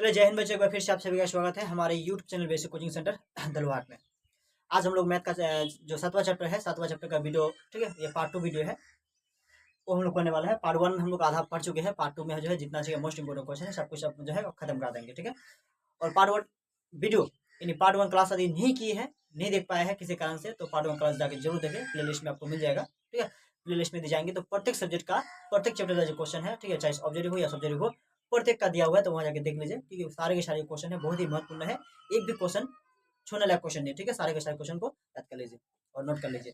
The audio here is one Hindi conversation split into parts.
चलिए जय हिंद बच्चों, एक बार फिर से आप सभी का स्वागत है हमारे YouTube channel basic coaching centre Dalwat में। आज हम लोग मैथ का जो 7वां चैप्टर है, 7वां चैप्टर का वीडियो, ठीक है, ये पार्ट 2 वीडियो है, वो हम लोग करने वाले हैं। पार्ट 1 हम लोग आधा पढ़ चुके हैं, पार्ट 2 में जो है जितना चाहिए मोस्ट इंपोर्टेंट क्वेश्चन है सब कुछ अब जो है खत्म कर देंगे, ठीक है। और पार्ट 1 वीडियो यानी पार्ट 1 क्लास यदि नहीं की है, नहीं देख पाए हैं किसी कारण से, तो पार्ट 1 क्लास जाकर जरूर देखें, प्ले लिस्ट में आपको मिल जाएगा, ठीक है। प्ले लिस्ट में दी जाएंगे तो प्रत्येक सब्जेक्ट का प्रत्येक चैप्टर का जो क्वेश्चन है, ठीक है, चाहे ऑब्जेक्टिव हो या सब्जेक्टिव हो, प्रत्येक का दिया हुआ है, तो वहाँ जाके देख लीजिए, क्योंकि सारे के सारे क्वेश्चन है बहुत ही महत्वपूर्ण है। एक भी क्वेश्चन छूने लायक क्वेश्चन नहीं, ठीक है। सारे के सारे क्वेश्चन को याद कर लीजिए और नोट कर लीजिए।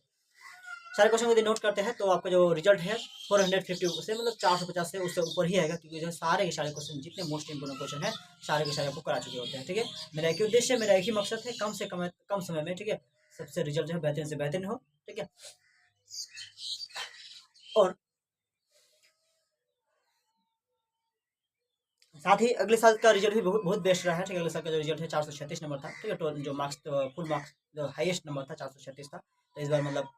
सारे क्वेश्चन को यदि नोट करते हैं तो आपका जो रिजल्ट है 450 से मतलब 450 से उससे ऊपर ही आएगा, क्योंकि जो सारे के सारे क्वेश्चन जितने मोस्ट इंपोर्टेंट क्वेश्चन है सारे के सारे आपको करा चुके होते हैं, ठीक है। मेरा एक ही उद्देश्य, मेरा एक ही मकसद है, कम से कम समय में, ठीक है, सबसे रिजल्ट जो है बेहतरीन से बेहतरीन हो, ठीक है। और साथ ही अगले साल का रिजल्ट भी बहुत बेस्ट रहा है, ठीक है। अगले साल का जो रिजल्ट है 436 नंबर था, ठीक है। तो जो मार्क्स फुल मार्क्स जो हाईएस्ट नंबर था 436 था, तो इस बार मतलब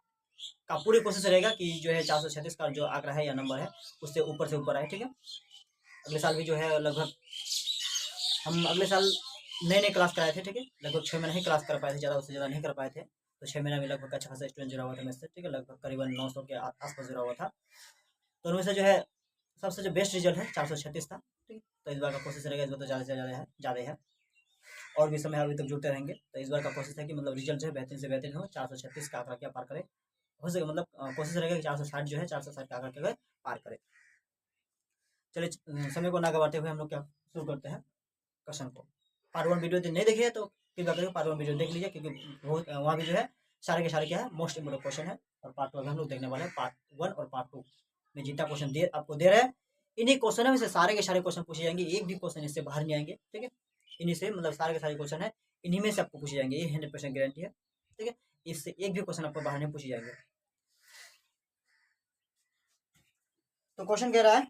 का पूरी कोशिश रहेगा कि जो है 436 का जो आंकड़ा है या नंबर है उससे ऊपर आए, ठीक है। अगले साल भी जो है लगभग हम अगले साल नए क्लास कराए थे, ठीक है। लगभग 6 महीने ही क्लास कर पाए थे, ज़्यादा उससे ज़्यादा नहीं कर पाए थे। तो 6 महीने में लगभग अच्छा खासा स्टूडेंट जुड़ा हुआ था मेरे से, ठीक है। लगभग करीबन 900 के आसपास जुड़ा हुआ था। तो उनमें से जो है सबसे जो बेस्ट रिजल्ट है 436 था, ठीक है। तो इस बार का कोशिश रहेगा, इस बार तो ज़्यादा से ज़्यादा है और भी समय अभी तक जुड़ते रहेंगे। तो इस बार का कोशिश है कि मतलब रिजल्ट जो है बेहतरीन से बेहतरीन हो, 436 का आंकड़ा क्या पार करे, हो सके मतलब कोशिश रहेगा कि 460 जो है 460 का आंकड़ा क्या पार करे। चलिए समय को ना गवाते हुए हम लोग क्या शुरू करते हैं क्वेश्चन को। पार्ट 1 वीडियो नहीं देखिए तो कृपया करके पार्ट 1 वीडियो देख लीजिए, क्योंकि बहुत वहाँ भी जो है सारे के सारे क्या है मोस्ट इंपोर्टेंट क्वेश्चन है। और पार्ट 2 अभी हम लोग देखने वाले हैं, पार्ट 1 और पार्ट 2 में जितना क्वेश्चन आपको दे रहे हैं, इन्हीं क्वेश्चनों में से सारे के सारे क्वेश्चन पूछे जाएंगे, एक भी क्वेश्चन इससे बाहर नहीं आएंगे, ठीक है। इन्हीं से मतलब सारे के सारे क्वेश्चन है इन्हीं में से आपको पूछे जाएंगे, ये 100% गारंटी है, ठीक है। इससे एक भी क्वेश्चन आपको बाहर नहीं पूछे जाएंगे। तो क्वेश्चन कह रहा है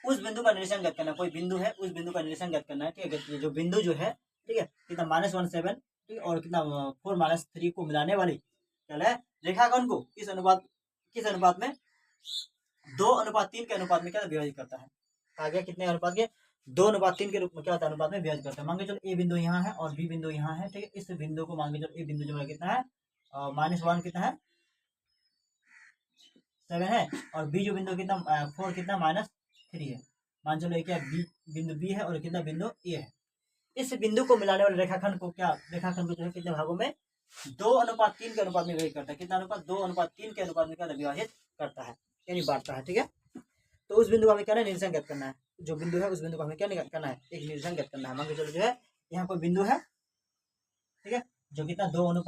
उस बिंदु का निरीक्षण ज्ञात करना। कोई बिंदु है, उस बिंदु का निरीक्षण ज्ञात करना है, ठीक है। ये जो बिंदु जो है, ठीक है, कितना -17, ठीक है, और कितना 4 -3 को मिलाने वाली क्या है रेखाखंड को किस अनुपात में 2:3 के अनुपात में क्या विभाजित करता है। कहा गया कितने अनुपात के 2:3 के रूप में क्या होता है अनुपात में विभाजित करता है। मान के चलो ए बिंदु यहाँ है और बी बिंदु यहाँ है, ठीक है। इस बिंदु को मान के चलो ए बिंदु जो कितना है -1 कितना है 7 है, और बी जो बिंदु कितना 4 कितना -3 है। मान चलो क्या बिंदु बी है और कितना बिंदु ए है। इस बिंदु को मिलाने वाले रेखाखंड को जो है कितने भागों में 2:3 के अनुपात में विभाजित करता है। कितना अनुपात 2:3 के अनुपात में क्या विभाजित करता है यानी बांटता है, ठीक है। तो उस बिंदु को हमें क्या निरीक्षण ज्ञात करना है। जो बिंदु है उस बिंदु को हमें क्या करना है, एक निरीक्षण ज्ञात करना है। मान के चलो जो है यहाँ कोई बिंदु है, ठीक है, जो कितना 2:3 में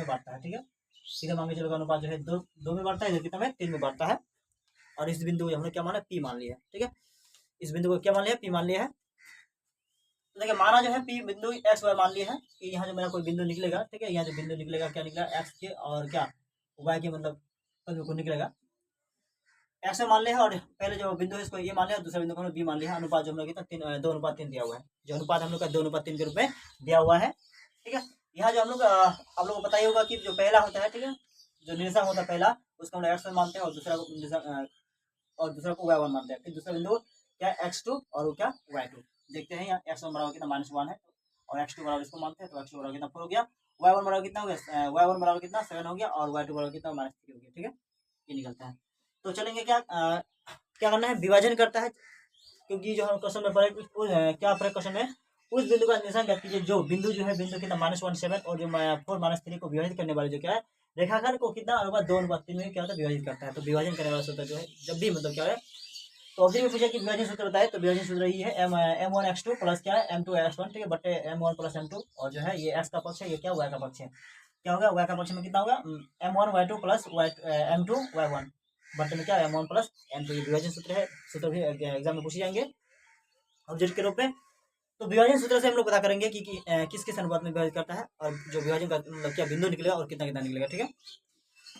बांटता है, ठीक है। सीधा मान के चलो अनुपात जो है 2 में बांटता है, इधर कितना में 3 में बांटता है। और इस बिंदु को हमने क्या माना, पी मान लिया है, ठीक है। इस बिंदु को क्या मान लिया, पी मान लिया है। तो देखिए माना जो है पी बिंदु एक्स वाई मान लिया है कि यहाँ जो मेरा कोई बिंदु निकलेगा, ठीक है। यहाँ जो बिंदु निकलेगा क्या निकला एक्स के और क्या वाई के मतलब को निकलेगा एक्स में मान लिया है। और पहले जो बिंदु है इसको ये मान लिया, दूसरा बिंदु को बी मान लिया। अनुपात जो हम लोग कितना 2:3 दिया हुआ है, जो अनुपात हम लोग का 2:3 के रूप में दिया हुआ है, ठीक है। यहाँ जो हम लोग आप लोग को पता ही होगा कि जो पहला होता है, ठीक है, जो निरीक्षण होता है पहला उसको हम लोग एक्स मानते हैं और दूसरा को y1 मानते हैं। फिर दूसरा बिंदु क्या x2 और वो क्या y2। देखते हैं यहाँ x1 बराबर कितना -1 है और x2 बराबर इसको मानते हैं, तो x2 बराबर कितना 4 हो गया, y1 बराबर कितना हो गया, y1 बराबर कितना 7 हो गया और y2 बराबर कितना -3 हो गया, ठीक है। ये निकलता है। तो चलेंगे क्या करना है, विभाजन करता है, क्योंकि जो हम क्वेश्चन में पढ़े क्या पढ़े क्वेश्चन में उस बिंदु का निशान ज्ञात कीजिए जो बिंदु जो है बिंदु कितना -17 और जो 4 -3 को विभाजित करने वाले जो क्या है रेखाखंड को कितना अनुपात 2:3 में क्या होता है विभाजित करता है। तो विभाजन करने वाला सूत्र जो है जब भी मतलब क्या है तो ऑब्जेक्ट में पूछा कि विभाजन सूत्र बताए, तो विभाजन सूत्र ये है m1x2 प्लस क्या है m2x1, ठीक है, बटे m1 प्लस m2। और जो है ये x का पक्ष है, ये क्या y का पक्ष है, क्या होगा y का पक्ष में कितना होगा m1y2 प्लस m2y1 बटे में क्या m1 प्लस m2। ये विभाजन सूत्र है, सूत्र भी एग्जाम में पूछे जाएंगे ऑब्जेक्ट के रूप में। तो विभाजन सूत्र से हम लोग पता करेंगे कि किस किस अनुपात में विभाजित करता है और जो विभाजन का मतलब क्या बिंदु निकलेगा और कितना कितना निकलेगा, ठीक है।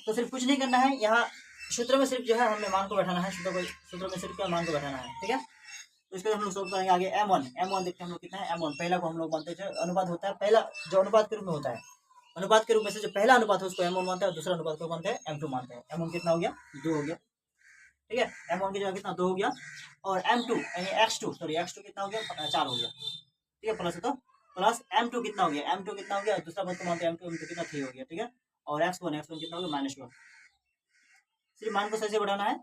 तो सिर्फ कुछ नहीं करना है, यहाँ सूत्र में सिर्फ जो है हमें मान को बैठाना है, सूत्र में सिर्फ क्या मान को बैठाना है, ठीक है। तो इसको हम लोग सोल्व करेंगे आगे। m1 देखते हैं हम लोग कितना है m1। पहला को हम लोग मानते हैं अनुपात होता है, पहला जो अनुपात के रूप में होता है, अनुपात के रूप में से जो पहला अनुपात है उसको m1 मानते हैं और दूसरा अनुपात को मानते हैं m2 मानते हैं। m1 कितना हो गया 2 हो गया, ठीक है। M1 की जगह कितना 2 हो गया, और M2 यानी x2 कितना हो गया 4 हो गया, ठीक है। प्लस है तो प्लस M2 कितना हो गया, M2 कितना हो गया, दूसरा पद को मानते हैं M2 कितना 3 हो गया, ठीक है। और x1 कितना हो गया -1। सिर्फ मान को सही से बढ़ाना है,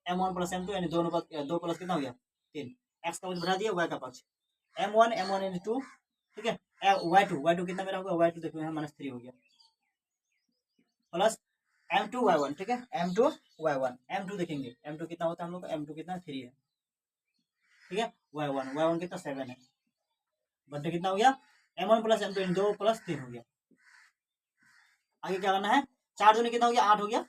M1 प्लस M2 यानी दोनों पद 2 प्लस कितना हो गया 3, x का पक्ष बढ़ा दिया, y का पक्ष M1 यानी 2, ठीक है। y2 कितना मेरा होगा, y2 देखो यहाँ -3 हो गया, प्लस M2 y1, ठीक है। M2 y1 M2 देखेंगे, M2 कितना होता है हम लोग का, M2 कितना 3 है, ठीक है। y1 कितना 7 है, बटे कितना हो गया M1 प्लस M2 यानी 2 प्लस 3 हो गया। आगे क्या करना है, 4 दूनी कितना हो गया 8 हो गया,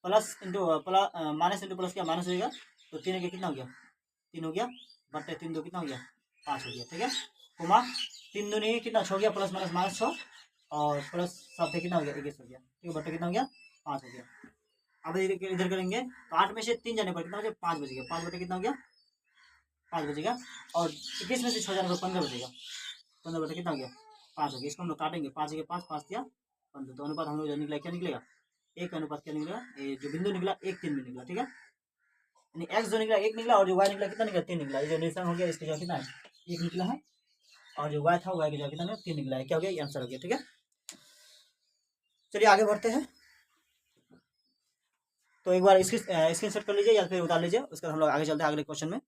plus into plus minus into plus क्या माइनस हो जाएगा, तो 3 कितना हो गया 3 हो गया, बटे 3 2 कितना हो गया 5 हो गया, ठीक है। कुमा 3 दूनी कितना 6 हो गया, प्लस माइनस -6 और प्लस 7 कितना हो गया 21 हो गया, ठीक है। बटे कितना हो गया 5 हो गया। अब इधर करेंगे तो 8 में से 3 जाने पर कितना हो गया 5 बचेगा, 5 बटे कितना हो गया 5 बचेगा, और 21 में से 6 जाने पर 15 बचेगा, 15 बटे कितना हो गया 5 हो गया। इसको हम लोग काटेंगे, 5 के 5 दिया 15, तो अनुपात हम लोग निकला क्या निकलेगा, एक अनुपात क्या निकलेगा, जो बिंदु निकला 1 3 में निकला, ठीक है। यानी x जो निकला 1 निकला, और जो y निकला कितना निकला 3 निकला, ये जो निशान हो गया इसकी जगह कितना है 1 निकला है, और जो y था y की जगह कितना 3 निकला है, क्या हो गया ये आंसर हो गया, ठीक है। चलिए आगे बढ़ते हैं, तो एक बार स्क्रीनशॉट कर लीजिए या फिर उतार लीजिए, उसके बाद हम लोग आगे चलते हैं अगले क्वेश्चन में।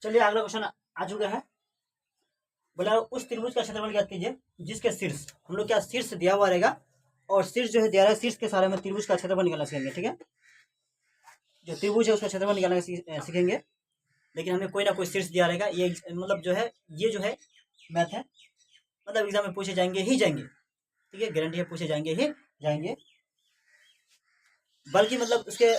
चलिए अगला क्वेश्चन आ चुका है, बोला उस त्रिभुज का क्षेत्रफल ज्ञात कीजिए जिसके शीर्ष, हम लोग क्या शीर्ष दिया हुआ रहेगा, और शीर्ष जो है दिया रहा है, शीर्ष के सारे में त्रिभुज का क्षेत्रफल निकालना सीखेंगे, ठीक है। जो त्रिभुज है उसका क्षेत्रफल निकालना सीखेंगे, लेकिन हमें कोई ना कोई शीर्ष दिया रहेगा, ये मतलब जो है ये जो है मैथ है, मतलब एग्जाम में पूछे जाएंगे ही जाएंगे, ठीक है, गारंटी है पूछे जाएंगे ही जाएंगे। बल्कि मतलब उसके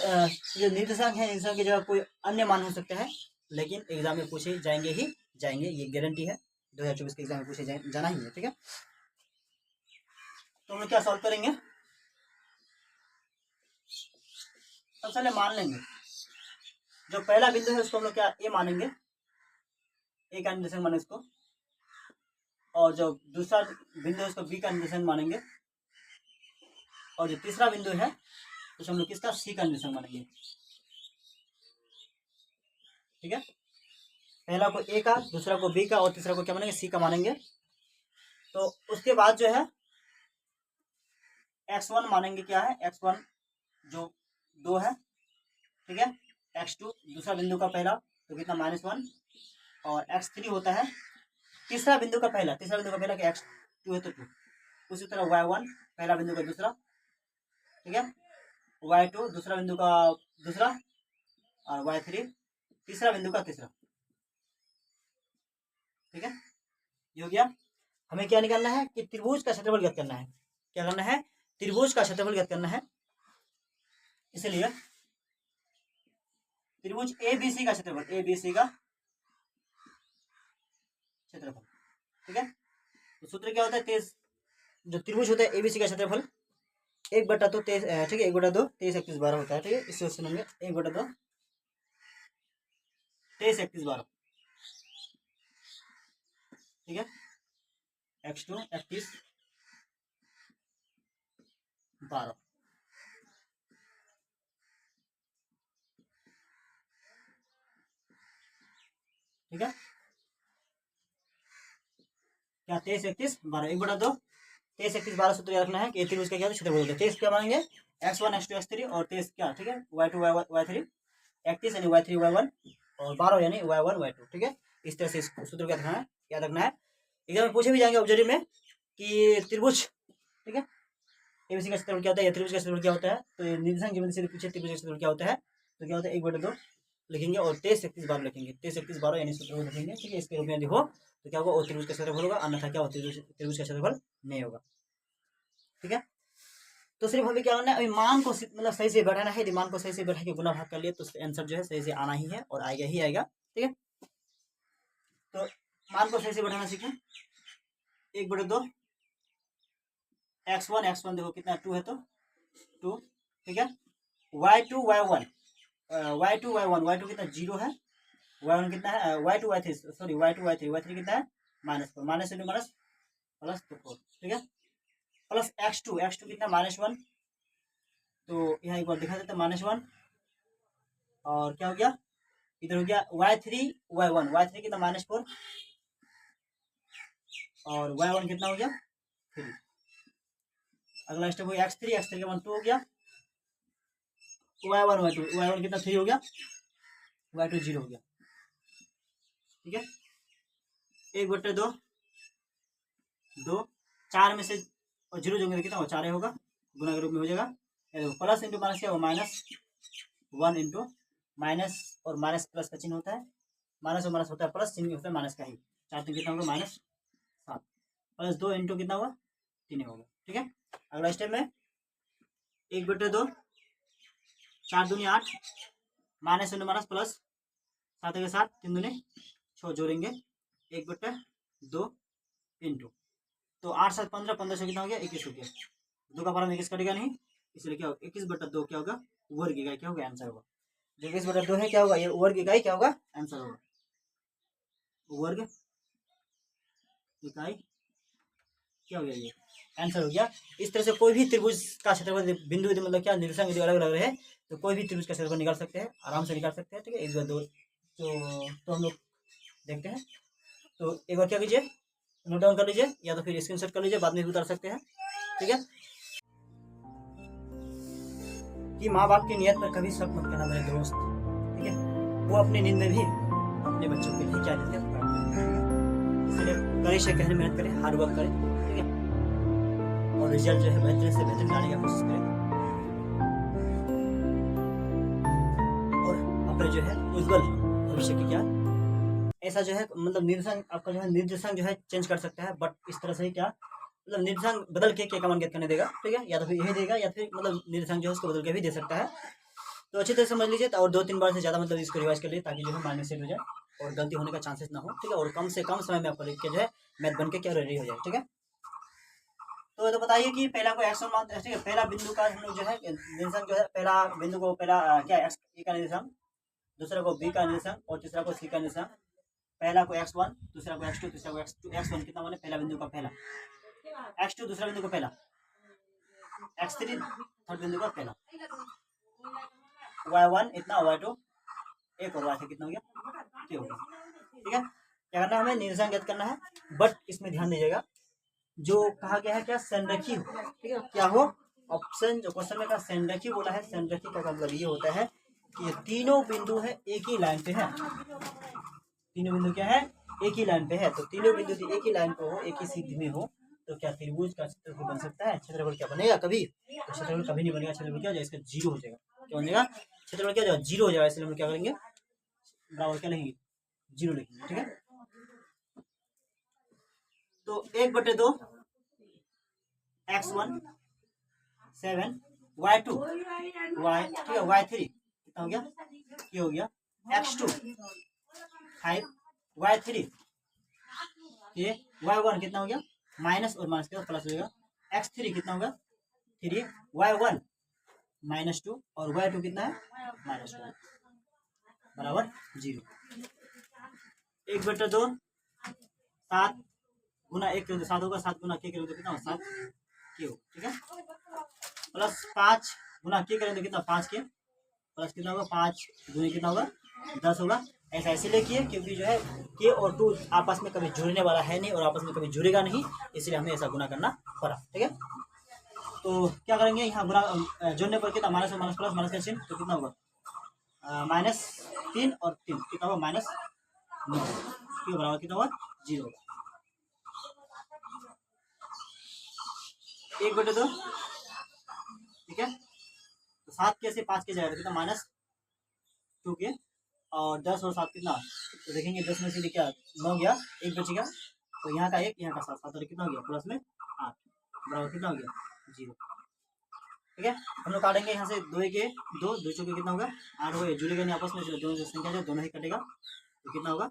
जो निर्देशांक है निर्देशांक की जगह कोई अन्य मान हो सकता है, लेकिन एग्जाम में पूछे जाएंगे ही जाएंगे, ये गारंटी है 2024 के एग्जाम में पूछे जाना ही है, ठीक है। तो हम लोग क्या सॉल्व करेंगे, सबसे पहले मान लेंगे जो पहला बिंदु है उसको हम लोग क्या ए मानेंगे, ए का निर्देशांक माने उसको, और जो दूसरा बिंदु है उसको बी का निर्देशांक मानेंगे, और जो तीसरा बिंदु है तो हम लोग किसका सी का निर्देशांक मानेंगे, ठीक है। पहला को ए का, दूसरा को बी का, और तीसरा को क्या मानेंगे सी का मानेंगे। तो उसके बाद जो है x1 मानेंगे, क्या है x1 जो 2 है, ठीक है। x2 दूसरा बिंदु का पहला तो कितना -1, और x3 होता है तीसरा बिंदु का पहला कि x2 है तो 2, उसी तरह y1 पहला बिंदु का दूसरा, ठीक है, y2 दूसरा बिंदु का दूसरा, और y3 तीसरा बिंदु का तीसरा, ठीक है। ये हो गया। हमें क्या निकालना है कि त्रिभुज का क्षेत्रफल ज्ञात करना है, क्या करना है त्रिभुज का क्षेत्रफल ज्ञात करना है। इसलिए त्रिभुज ABC का क्षेत्रफल, ABC का क्षेत्रफल, ठीक है। तो सूत्र क्या होता है 23, जो त्रिभुज होता है ABC का क्षेत्रफल 1/2 23, ठीक है, 1/2 23 31 12 होता है, ठीक है। इससे सुनेंगे 1/2 23 31 12, ठीक है। x2 31 12, ठीक है। क्या 23 31 12, 1/2 23 31 12 सूत्र याद रखना है कि त्रिभुज का क्या क्षेत्रफल होता है। 23 क्या मानेंगे x1 x2 x3, और 23 क्या, ठीक है, y2 y3, 31 यानी y3 y1, और 12 यानी y1 y2, ठीक है। इस तरह से सूत्र क्या रखना है, याद रखना है। एग्जाम में पूछे भी जाएंगे ऑब्जेक्टिव में कि त्रिभुज, ठीक है, एबीसी का क्षेत्रफल क्या होता है, त्रिभुज का क्षेत्रफल क्या होता है, तो निर्देशांक की मदद से पूछे त्रिभुज का क्षेत्रफल क्या होता है, तो क्या होता है 1/2 लिखेंगे, और 23 31 12 लिखेंगे, 23 31 12 यानी सूत्र लिखेंगे, ठीक है। इसके रूप में यदि हो तो क्या होगा वो त्रिभुज का क्षेत्रफल होगा, अन्यथा क्या होगा त्रिभुज का क्षेत्रफल नहीं होगा, ठीक है। तो सिर्फ हमें क्या करना है, अभी मान को मतलब सही से बैठाना है, यदि मान को सही से बैठा के गुना भाग कर लिए तो आंसर जो है सही से आना ही है, और आएगा ही आएगा, ठीक है। तो मान को सही से बैठाना सीखें, 1/2 x1 देखो कितना 2 है तो 2, ठीक है। y2 y1 y2 कितना 0 है, y1 कितना है y2 y3 sorry y2 y3 कितना है -4, माइनस इंटू माइनस प्लस 4, ठीक है। प्लस x2 कितना -1, तो यहाँ एक बार दिखा देते -1, और क्या हो गया इधर हो गया y3 y1 कितना -4, और y1 कितना हो गया 3। अगला स्टेप हो गया x3 का मान 2 हो गया, y1 कितना 3 हो गया, y2 0 हो गया। ठीक है, 1/2 2, 4 में से और 0 जोड़ेंगे कितना हो 4 होगा, गुना के रूप में हो जाएगा। प्लस इंटू माइनस क्या होगा -1 इंटू माइनस, और माइनस प्लस का चिन्ह होता है, माइनस और माइनस होता है प्लस, चिन्ह होता है माइनस का ही। 4 3 कितना होगा -7, प्लस 2 इंटू कितना होगा 3 होगा। ठीक है, अगला स्टेप में 1/2 4 दूनी 8, माइनस इंटू माइनस प्लस, 7 के 7 3 दूनी 6 जोड़ेंगे 1/2 इंटू, तो 8 7 15, 15 से कितना हो गया 21 हो गया। 2 का पारा 21 कटेगा नहीं, इसलिए क्या होगा 21/2 क्या होगा वर्ग इकाई, क्या होगा आंसर होगा। जो 21/2 है क्या होगा ये वर्ग इकाई क्या होगा आंसर होगा, वर्ग इकाई क्या हो गया ये आंसर हो गया। इस तरह से कोई भी त्रिभुज का क्षेत्रफल बिंदु मतलब क्या निर्देशांक यदि अलग अलग रहे तो कोई भी त्रिभुज का क्षेत्रफल निकाल सकते हैं, आराम से निकाल सकते हैं। ठीक है, 1/2 तो हम लोग देखते हैं। तो एक बार क्या कीजिए नोट डाउन कर लीजिए, या तो फिर स्क्रीनशॉट कर लीजिए, बाद में भी उतार सकते हैं। ठीक है, कि माँ बाप की नियत पर कभी शक मत करना मेरे दोस्त। ठीक है, वो अपनी नींद में भी अपने बच्चों के लिए क्या देते हैं, इसलिए कड़े से कहने मेहनत करें, हार्ड वर्क करें। ठीक है, और रिजल्ट जो है बेहतर से बेहतर लाने की कोशिश करें, और अपने जो है उज्जवल भविष्य की क्या ऐसा जो है मतलब निर्देशांक आपका जो है निर्देशांक जो है चेंज कर सकता है, बट इस तरह से क्या मतलब निर्देशांक बदल के क्या मान ज्ञात करने देगा। ठीक है, या तो फिर यही देगा या फिर मतलब निर्देशांक जो है उसको बदल के भी दे सकता है। तो अच्छी तरह समझ लीजिए, और 2-3 बार से ज़्यादा मतलब इसको रिवाइज कर लीजिए, ताकि जो है माइंड में सेट हो जाए और गलती होने का चांसेस ना हो। ठीक है, और कम से कम समय में आपका लिख के जो है मैथ बन के क्या रेडी हो जाए। ठीक है, तो बताइए कि पहला को एक्स मान, ठीक है, पहला बिंदु का हम लोग जो है निर्देशांक जो है, पहला बिंदु को पहला क्या एक्स का निर्देशांक, दूसरा को बी का निर्देशांक, और तीसरा को सी का निर्देशांक। पहला को x1, दूसरा को x2, तीसरा को x2, x1 कितना माने पहला बिंदु का पहला, x2 दूसरा बिंदु का पहला, x3 थर्ड बिंदु का पहला, y1 इतना, y2 एक, और y3 कितना हो गया 3 हो गया। ठीक है, क्या करना है हमें निर्देशांक ज्ञात करना है, बट इसमें ध्यान दीजिएगा जो कहा गया है क्या संरेखी हो। ठीक है, क्या हो ऑप्शन जो क्वेश्चन में का संरेखी बोला है, संरेखी का मतलब ये होता है कि ये तीनों बिंदु है एक ही लाइन पे है, तीनों बिंदु क्या है एक ही लाइन पे है। तो तीनों बिंदु एक ही लाइन पे हो, एक ही सीधी में हो, तो क्या त्रिभुज का क्षेत्रफल बन सकता है, क्षेत्रफल क्या बनेगा कभी, तो क्षेत्रफल कभी नहीं बनेगा, क्षेत्रफल क्या हो जाएगा इसका 0 हो जाएगा। क्या हो जाएगा क्षेत्रफल क्या हो जाएगा 0 हो जाएगा, इसलिए हम क्या करेंगे बराबर क्या लिखेंगे 0 लिखेंगे। ठीक है, तो 1/2 x1 7 y2 y, ठीक है, y3 कितना हो गया ये हो गया x2 5 y3 ये y1 कितना हो गया माइनस, और माइनस के प्लस हो जाएगा, x3 कितना होगा 3 y1 -2, और y2 कितना है -2 बराबर 0। 1/2 7 गुना 1 करेंगे 7 होगा, 7 गुना k करेंगे कितना होगा 7 k। ठीक है, प्लस 5 गुना k करेंगे कितना 5 k, प्लस कितना होगा 5 दूनी कितना होगा 10 होगा। ऐसा इसलिए किए क्योंकि जो है k और 2 आपस में कभी जुड़ने वाला है नहीं और आपस में कभी जुड़ेगा नहीं, इसलिए हमें ऐसा गुना करना पड़ा। ठीक है, तो क्या करेंगे यहाँ गुना जोड़ने पर कितना माइनस और माइनस प्लस, माइनस का चिन्ह, तो कितना होगा -3 और 3 कितना होगा -9, ठीक है, बराबर कितना होगा 0 होगा। 1/2 ठीक है, तो 7 के से 5 के जाएगा कितना -2 के, और 10 और 7 कितना, तो देखेंगे 10 में से क्या 9 गया, 1 बचेगा, तो यहाँ का 1 यहाँ का 7 और कितना हो गया प्लस में 8 बराबर कितना हो गया 0। ठीक है, हम लोग काटेंगे यहाँ से 2 के 2 2 चौके कितना होगा 8 हो, जुड़ेगा नहीं आपस में, दोनों जो संख्या है दोनों ही कटेगा, तो कितना होगा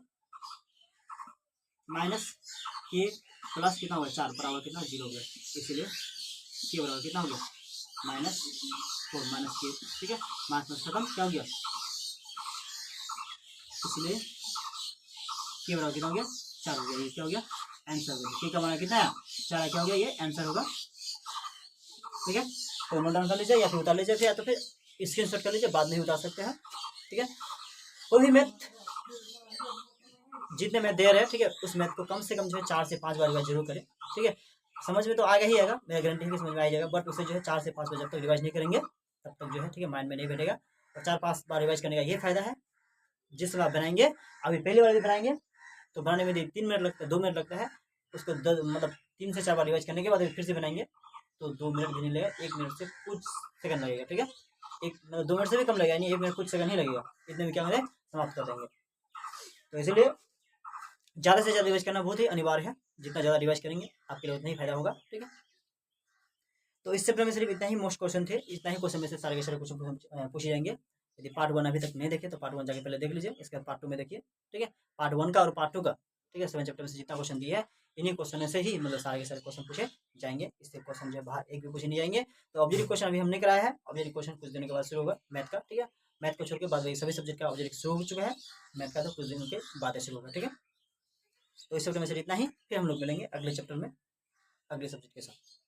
माइनस के प्लस कितना होगा 4 बराबर कितना 0 हो गया, इसलिए के बराबर कितना हो गया -4 माइनस के। ठीक है, माइनस खत्म क्या हो गया, इसलिए के बराबर कितना हो गया 4 हो गया, ये क्या हो गया आंसर हो गया, के का मान कितना है 4 क्या हो गया ये आंसर होगा ठीक है, तो नोट डाउन कर लीजिए या फिर उतार लीजिए, या तो फिर स्क्रीनशॉट कर लीजिए, बाद में ही उतार सकते हैं। ठीक है, कोई भी मैथ जितने मैथ दे रहे हैं, ठीक है, उस मैथ को कम से कम जो है 4 से 5 बार रिवाइज जरूर करें। ठीक है, समझ में तो आएगा ही आएगा, मेरा गारंटी है कि समझ में आ जाएगा, बट उसे जो है 4 से 5 बार जब तक रिवाइज नहीं करेंगे तब तक जो है, ठीक है, माइंड में नहीं बैठेगा। और 4-5 बार रिवाइज करने का ये फायदा है, जिस समय आप बनाएंगे, अभी पहली बार भी बनाएंगे तो बनाने में 3 मिनट लगता है, 2 मिनट लगता है, उसको मतलब 3 से 4 बार रिवाइज करने के बाद फिर से बनाएंगे तो 2 मिनट भी नहीं लगेगा, 1 मिनट से कुछ सेकंड लगेगा। ठीक है, 2 मिनट से भी कम लगेगा, यानी 1 मिनट कुछ सेकंड ही लगेगा, इतने में क्या करें, समाप्त कर देंगे। तो इसीलिए ज़्यादा से ज़्यादा रिवाइज करना बहुत ही अनिवार्य है, जितना ज़्यादा रिवाइज करेंगे आपके लिए उतना ही फायदा होगा। ठीक है, तो इस चैप्टर में सिर्फ इतना ही मोस्ट क्वेश्चन थे, इतना ही क्वेश्चन में से सारे के सारे क्वेश्चन पूछे जाएंगे। यदि पार्ट 1 अभी तक नहीं देखे तो पार्ट 1 जाके पहले देख लीजिए, इसके बाद पार्ट 2 में देखिए। ठीक है, पार्ट 1 का और पार्ट 2 का, ठीक है, 7 चैप्टर में से जितना क्वेश्चन दिया है इन्हीं क्वेश्चन से ही मतलब सारे के सारे क्वेश्चन पूछे जाएंगे, इससे क्वेश्चन जो बाहर एक भी पूछे नहीं जाएंगे। तो ऑब्जेक्टिव क्वेश्चन अभी हमने कराया है, ऑब्जेक्टिव क्वेश्चन कुछ दिन के बाद शुरू होगा मैथ का। ठीक है, मैथ को छोड़ के बाद सभी सब्जेक्ट का ऑब्जेक्टिव शुरू हो चुका है, मैथ का तो कुछ दिन के बाद शुरू होगा। ठीक है, तो इस चैप्टर में से इतना ही, फिर हम लोग मिलेंगे अगले चैप्टर में अगले सब्जेक्ट के साथ।